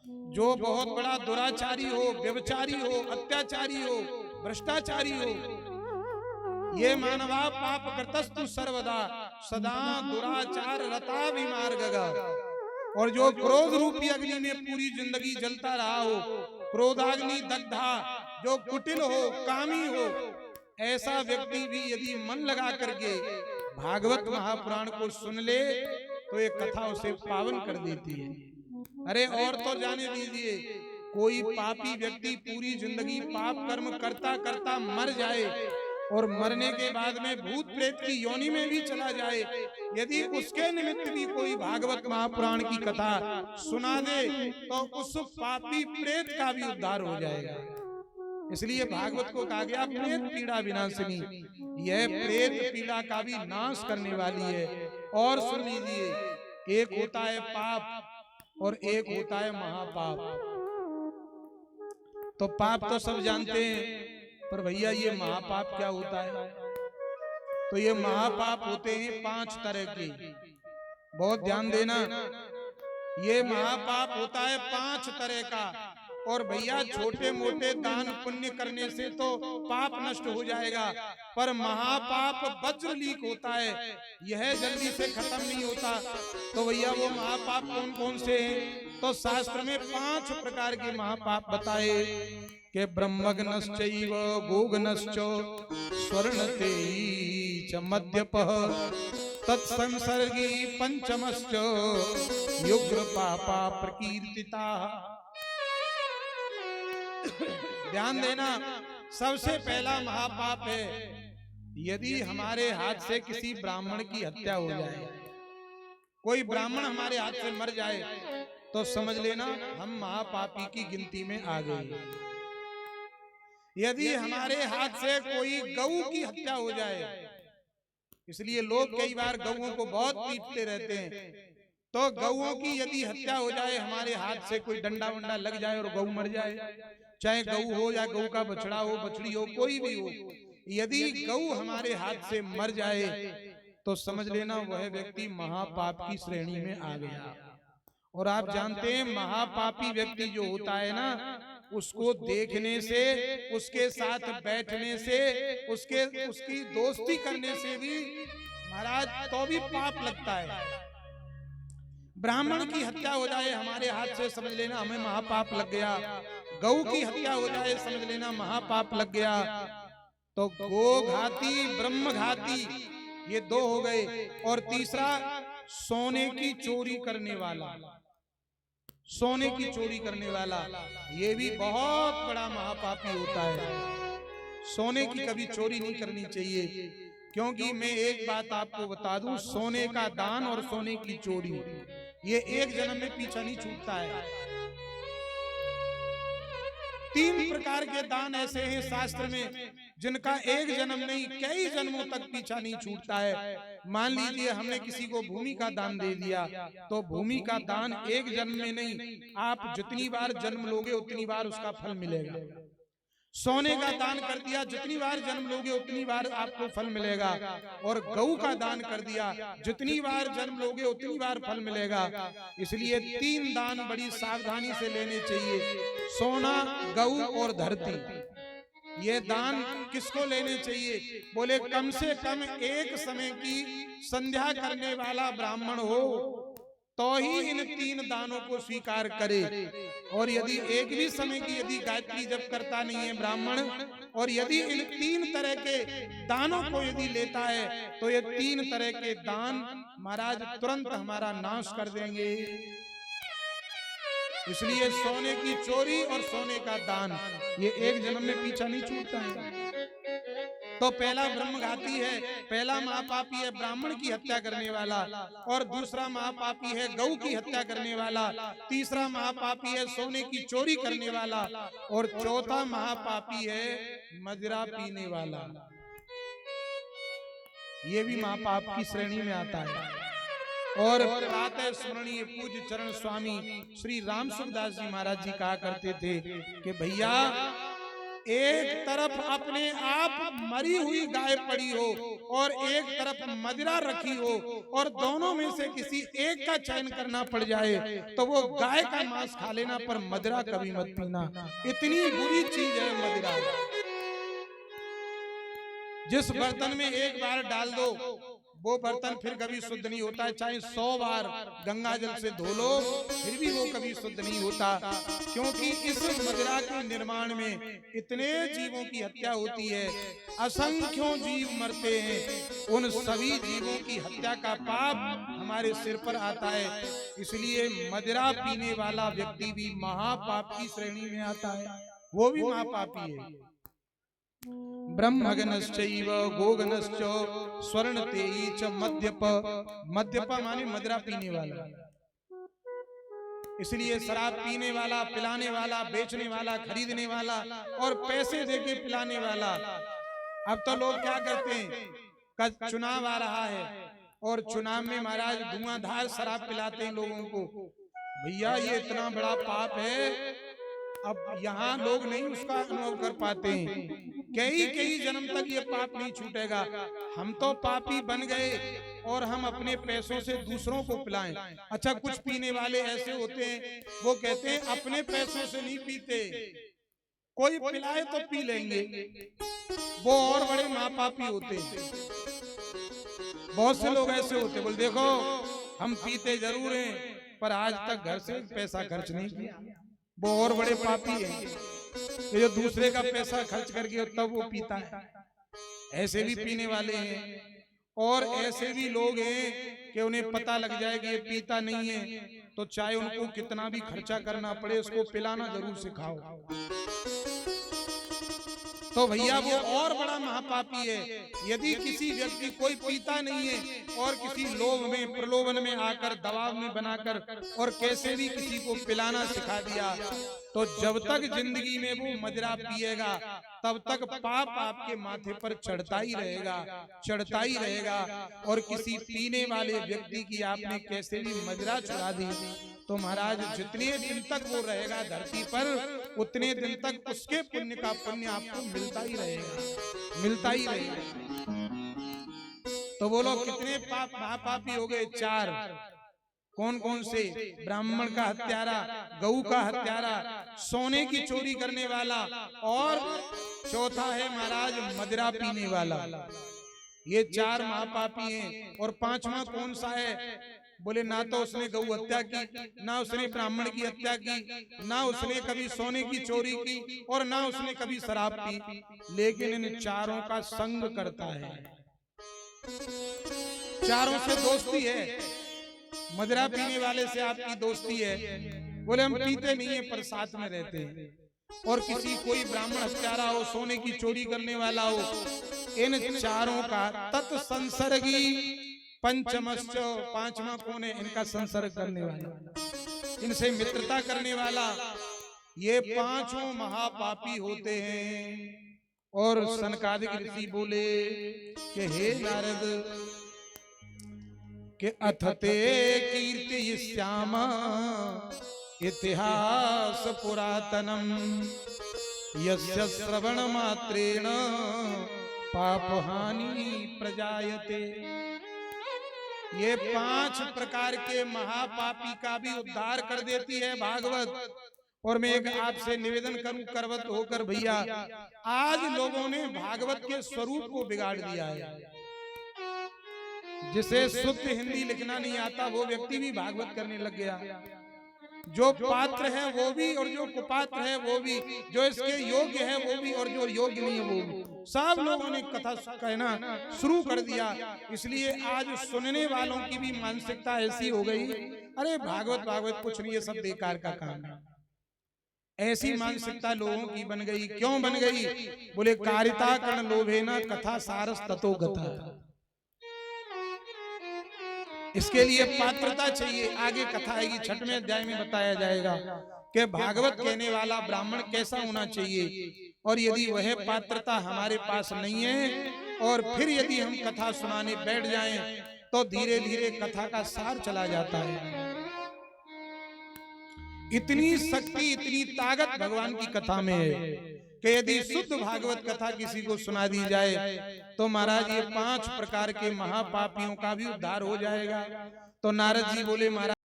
जो बहुत बड़ा दुराचारी हो, व्यभिचारी हो, अत्याचारी हो, भ्रष्टाचारी हो, ये मानवा पाप करतस्तु सर्वदा सदा दुराचार रता विमार्गगा। और जो क्रोध रूपी अग्नि में पूरी जिंदगी जलता रहा हो, क्रोधाग्नि दग्धा, जो कुटिल हो, कामी हो, ऐसा व्यक्ति भी यदि मन लगा करके भागवत महापुराण को सुन ले तो ये कथा उसे पावन कर देती है। अरे और तो जाने दीजिए, कोई पापी व्यक्ति पूरी जिंदगी पाप कर्म करता करता मर जाए और मरने के बाद में भूत प्रेत की योनि में भी चला जाए, यदि उसके निमित्त भी कोई भागवत महापुराण की कथा सुना दे तो उस पापी प्रेत का भी उद्धार हो जाएगा। इसलिए भागवत को कहा गया प्रेत पीड़ा विनाशिनी, यह प्रेत पीड़ा का भी नाश करने वाली है। और सुन लीजिए, एक होता है पाप और एक होता है महापाप। तो पाप तो सब जानते हैं, पर भैया ये महापाप क्या होता है? तो ये महापाप होते हैं 5 तरह के, बहुत ध्यान देना। ये महापाप होता है 5 तरह का। और भैया छोटे मोटे दान पुण्य करने से तो पाप नष्ट हो जाएगा, पर महापाप वज्रलीक होता है, यह जल्दी से खत्म नहीं होता। तो भैया वो महापाप कौन कौन से हैं? तो शास्त्र में 5 प्रकार के महापाप बताए कि ब्रह्मग्नश्चैव गोग्नश्च स्वर्णतेई च मद्यपः तत्संसर्गी पंचमश्च युग्र पापा प्रकीर्तिता। ध्यान देना, सबसे पहला महापाप है यदि हमारे हाथ से किसी ब्राह्मण की हत्या हो जाए। कोई ब्राह्मण हमारे हाथ से मर जाए तो समझ लेना हम महापापी की गिनती में आ गए। यदि हमारे हाथ से कोई गऊ की हत्या हो जाए, इसलिए लोग कई बार गऊओं को बहुत पीटते रहते हैं, तो गऊओं की यदि हत्या हो जाए हमारे हाथ से, कोई डंडा वंडा लग जाए और गऊ मर जाए, चाहे गऊ हो या गऊ का बछड़ा हो, बछड़ी हो, कोई भी हो, यदि गऊ हमारे हाथ से मर जाए तो समझ लेना वह व्यक्ति महापाप की श्रेणी में आ गया। और आप जानते हैं महापापी व्यक्ति जो होता है ना, उसको देखने से, उसके साथ बैठने से, उसकी दोस्ती करने से भी महाराज तो भी पाप लगता है। ब्राह्मण की हत्या हो जाए हमारे हाथ से, समझ लेना हमें महापाप लग गया। गऊ की हत्या हो जाए, समझ लेना महापाप लग गया। तो गोघाती ब्रह्मघाती ये 2 हो गए। और तीसरा सोने की चोरी करने वाला, सोने की चोरी करने वाला ये भी बहुत बड़ा महापापी होता है। सोने की कभी चोरी नहीं करनी चाहिए, क्योंकि मैं एक बात आपको बता दूं, सोने का दान और सोने की चोरी ये एक जन्म में पीछा नहीं छूटता है। 3 प्रकार के दान ऐसे हैं शास्त्र में जिनका एक जन्म नहीं कई जन्मों तक पीछा नहीं छूटता है। मान लीजिए हमने किसी को भूमि का दान दे दिया, तो भूमि का दान एक जन्म में नहीं, आप जितनी बार जन्म लोगे उतनी बार उसका फल मिलेगा। सोने का दान कर दिया, जितनी बार जन्म लोगे उतनी बार आपको फल मिलेगा। और गऊ का दान कर दिया, जितनी बार जन्म लोगे उतनी बार फल मिलेगा। इसलिए 3 दान बड़ी सावधानी से लेने चाहिए, सोना, गऊ और धरती। ये दान किसको लेने चाहिए? बोले कम से कम एक समय की संध्या करने वाला ब्राह्मण हो तो ही इन 3 दानों को स्वीकार करे। और यदि एक भी समय की यदि गायत्री जप करता नहीं है ब्राह्मण, और यदि इन 3 तरह के दानों को यदि लेता है तो ये 3 तरह के दान महाराज तुरंत हमारा नाश कर देंगे। इसलिए सोने की चोरी और सोने का दान ये एक जन्म में पीछा नहीं छूटता है। तो पहला ब्रह्मघाती है, पहला महापापी है ब्राह्मण की हत्या करने वाला, और दूसरा महापापी है गऊ की हत्या करने वाला, तीसरा महापापी है सोने की चोरी करने वाला, और चौथा महापापी है मदिरा पीने वाला। ये भी महापाप की श्रेणी में आता है। और प्रातः स्मरणीय पूज्य चरण स्वामी श्री राम सुखदास जी महाराज जी कहा करते थे कि भैया एक तरफ अपने आप मरी हुई गाय पड़ी हो और एक तरफ मदिरा रखी हो और दोनों में से किसी एक का चयन करना पड़ जाए तो वो गाय का मांस खा लेना, पर मदिरा कभी मत पीना। इतनी बुरी चीज है मदिरा। जिस बर्तन में एक बार डाल दो वो बर्तन फिर कभी शुद्ध नहीं होता है, चाहे 100 बार गंगा जल से धो लो फिर भी वो कभी शुद्ध नहीं होता, क्योंकि इस मदिरा के निर्माण में इतने जीवों की हत्या होती है, असंख्यों जीव मरते हैं। उन सभी जीवों की हत्या का पाप हमारे सिर पर आता है। इसलिए मदिरा पीने वाला व्यक्ति भी महापाप की श्रेणी में आता है, वो भी महापापी है। ब्रह्मगनश्चैव गोगनश्च स्वर्णतेयी च मद्यप। मद्यप माने मदिरा पीने वाला। इसलिए शराब पीने वाला, पिलाने वाला, बेचने वाला, खरीदने वाला और पैसे देके पिलाने वाला। अब तो लोग क्या करते हैं, चुनाव आ रहा है और चुनाव में महाराज धुआंधार शराब पिलाते हैं लोगों को। भैया ये इतना बड़ा पाप है, अब यहाँ लोग नहीं उसका अनुभव कर पाते हैं। कई जन्म तक ये पाप नहीं छूटेगा। हम तो पापी बन गए और हम अपने पैसों से दूसरों को पिलाएं। अच्छा, कुछ पीने वाले ऐसे होते हैं, वो कहते हैं अपने पैसों से नहीं पीते, कोई पिलाए तो पी लेंगे, वो और बड़े महापापी होते हैं। बहुत से लोग ऐसे होते, बोल देखो हम पीते जरूर हैं पर आज तक घर से पैसा खर्च नहीं किया, वो और बड़े पापी हैं। ये जो दूसरे का पैसा खर्च करके तब वो पीता है, ऐसे भी पीने वाले हैं। और ऐसे भी लोग हैं कि उन्हें पता लग जाए कि ये पीता नहीं है तो चाहे उनको कितना भी खर्चा करना पड़े उसको पिलाना जरूर सिखाओ। तो भैया वो और बड़ा महापापी है। यदि किसी व्यक्ति कोई पीता नहीं है और किसी लोभ में, प्रलोभन में आकर, दबाव में बनाकर और कैसे भी किसी को पिलाना सिखा दिया, तो जब तक जिंदगी में वो मदिरा पिएगा तब तक पाप आपके माथे पर चढ़ता ही रहेगा, चढ़ता ही रहेगा। और किसी पीने वाले व्यक्ति की आपने कैसे भी मदिरा चढ़ा दी तो महाराज जितने दिन तक वो रहेगा धरती पर उतने दिन तक उसके पुण्य का पुण्य आपको मिलता ही रहेगा, मिलता ही रहेगा। तो बोलो कितने पाप महापापी हो गए? 4। कौन कौन से? ब्राह्मण का हत्यारा, गऊ का हत्यारा, सोने की चोरी करने वाला, और चौथा है महाराज मदिरा पीने वाला। ये 4 महापापी हैं। और 5वां कौन सा है? बोले ना तो उसने गऊ हत्या की, ना उसने ब्राह्मण की हत्या की, ना उसने कभी सोने की चोरी की, और ना उसने कभी शराब पी, लेकिन इन 4 का संग करता है, 4 से दोस्ती है। मदिरा पीने वाले से आपकी दोस्ती है, बोले हम पीते नहीं है पर साथ में रहते हैं। और किसी कोई ब्राह्मण हत्यारा हो, सोने की चोरी करने वाला हो, इन 4 का तत्संसर्गी पंचमश्च, 5वां कौन है? इनका संसर्ग करने वाला, इनसे मित्रता करने वाला। ये 5 महापापी होते हैं। और सनकादिक ऋषि बोले कि हे नारद के अथते कीर्तियिष्याम इतिहास पुरातनम यस्य श्रवण मात्रेण पापहानि प्रजायते। ये 5 प्रकार के महापापी का भी उद्धार कर देती है भागवत। और मैं एक आपसे निवेदन करूं करवत होकर, भैया आज लोगों ने भागवत के स्वरूप को बिगाड़ दिया है। जिसे शुद्ध हिंदी लिखना नहीं आता वो व्यक्ति भी भागवत करने लग गया। जो पात्र है वो भी और जो कुपात्र है वो भी, जो इसके योग्य है वो भी और जो योग्य नहीं है वो भी, सब लोगों ने कथा कहना शुरू कर दिया। इसलिए आज सुनने वालों की भी मानसिकता ऐसी हो गई, अरे भागवत भागवत कुछ नहीं, ये सब बेकार का काम है। ऐसी मानसिकता लोगों की बन गई। क्यों बन गई? बोले कारिता कर्ण लोभेन कथा सारस ततो गता। इसके लिए पात्रता चाहिए। आगे कथा आएगी, 6वें अध्याय में बताया जाएगा कि भागवत कहने वाला ब्राह्मण कैसा होना चाहिए। और यदि वह पात्रता हमारे पास नहीं है और फिर यदि हम कथा सुनाने बैठ जाएं तो धीरे धीरे कथा का सार चला जाता है। इतनी शक्ति, इतनी ताकत भगवान की कथा में है कि यदि शुद्ध भागवत कथा किसी को सुना दी जाए तो महाराज ये 5 प्रकार के महापापियों का भी उद्धार हो जाएगा। तो नारद जी बोले महाराज